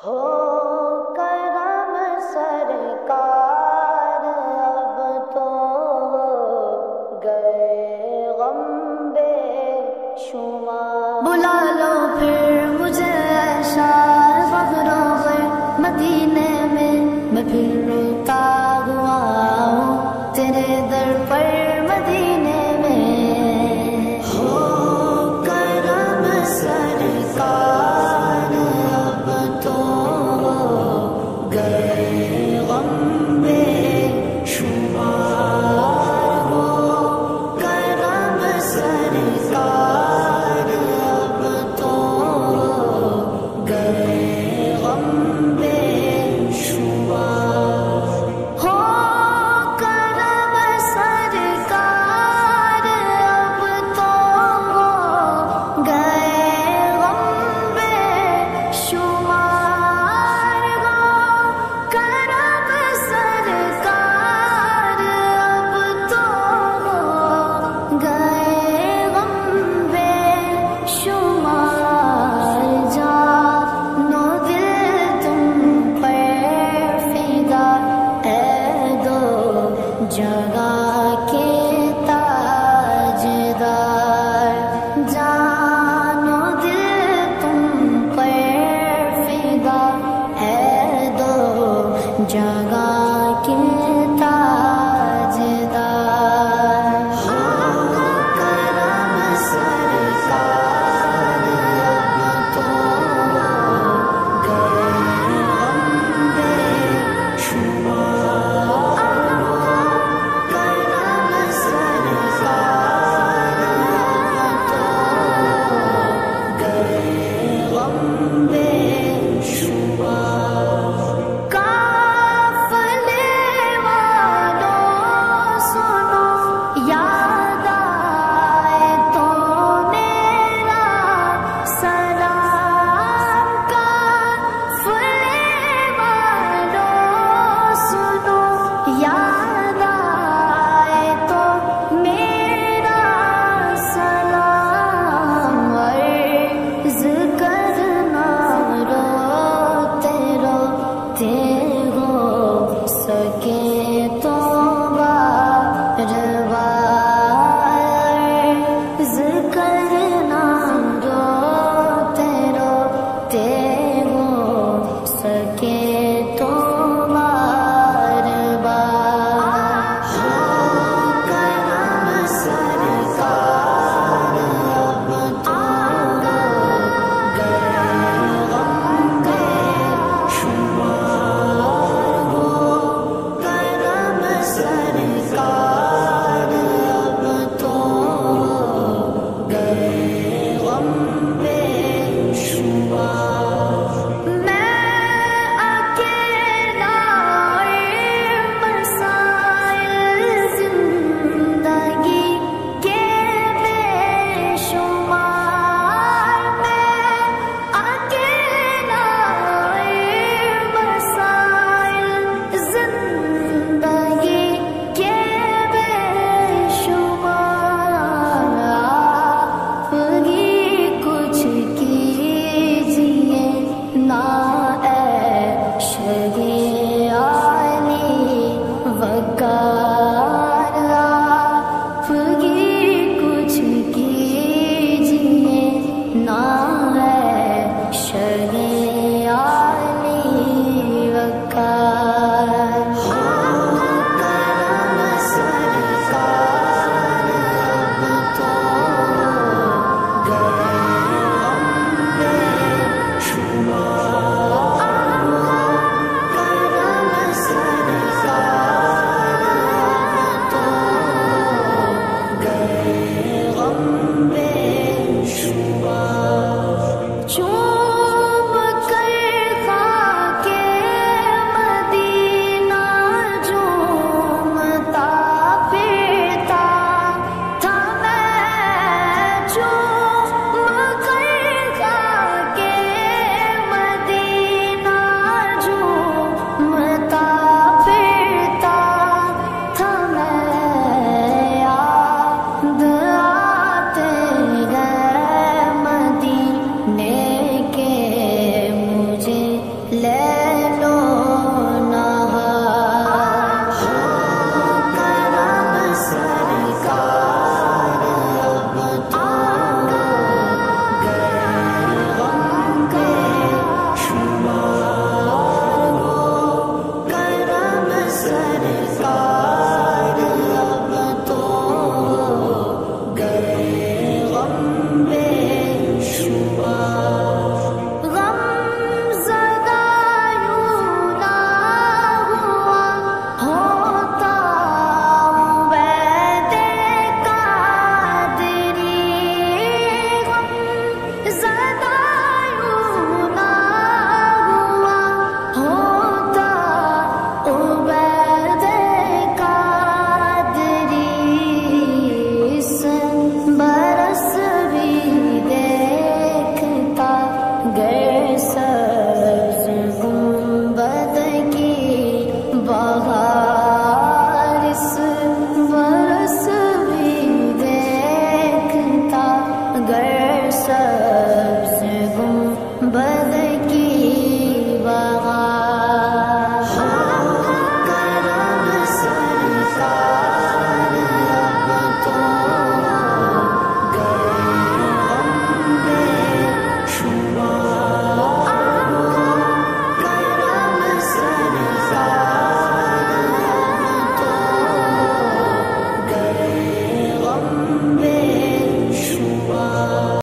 ہو کرم سرکار اب تو ہو گئے غم بے شمار، بلا لو پھر مجھے شار بغروغ مدینے میں پھر روتا ہوا ہوں تیرے در پر مدینے میں۔ ہو کرم سرکار اب تو ہو گئے غم بے شمار، ہو کرم سرکار اب تو ہو گئے غم بے شمار۔ ہو کرم سرکار اب تو ہو گئے غم بے شمار، ہو کرم سرکار اب تو ہو گئے غم بے شمار۔ جانو دل تم پر فدا اے دو جگہ کے تاجدار، جانو دل تم پر فدا اے دو جگہ کے تاجدار۔ ہو کرم سرکار اب تو ہو گئے غم بے شمار، کرم سرکار اب تو ہو گئے غم بے شمار۔ قافلے والوں سنو یاد آئے تو میرا سلام، قافلے والوں سنو یاد آئے تو میرا سلام، عرض کرنا روتے روتے ہو سکے تو بار بار، عرض کرنا روتے روتے ہو سکے تو بار بار۔ ہو کرم سرکار اب تو ہو گئے غم بے شمار، ہو کرم سرکار اب تو ہو گئے غم بے شمار۔ میں اکیلا مسائل زندگی کے بے شمار، میں اکیلا مسائل زندگی کے بے شمار، آپ ہی کچھ کیجیے نا اے شہی علی وقار، آپ ہی کچھ کیجیے نا اے شہی علی وقار۔ ہو کرم سرکار اب تو ہو گئے غم بے شمار، سبز گنبد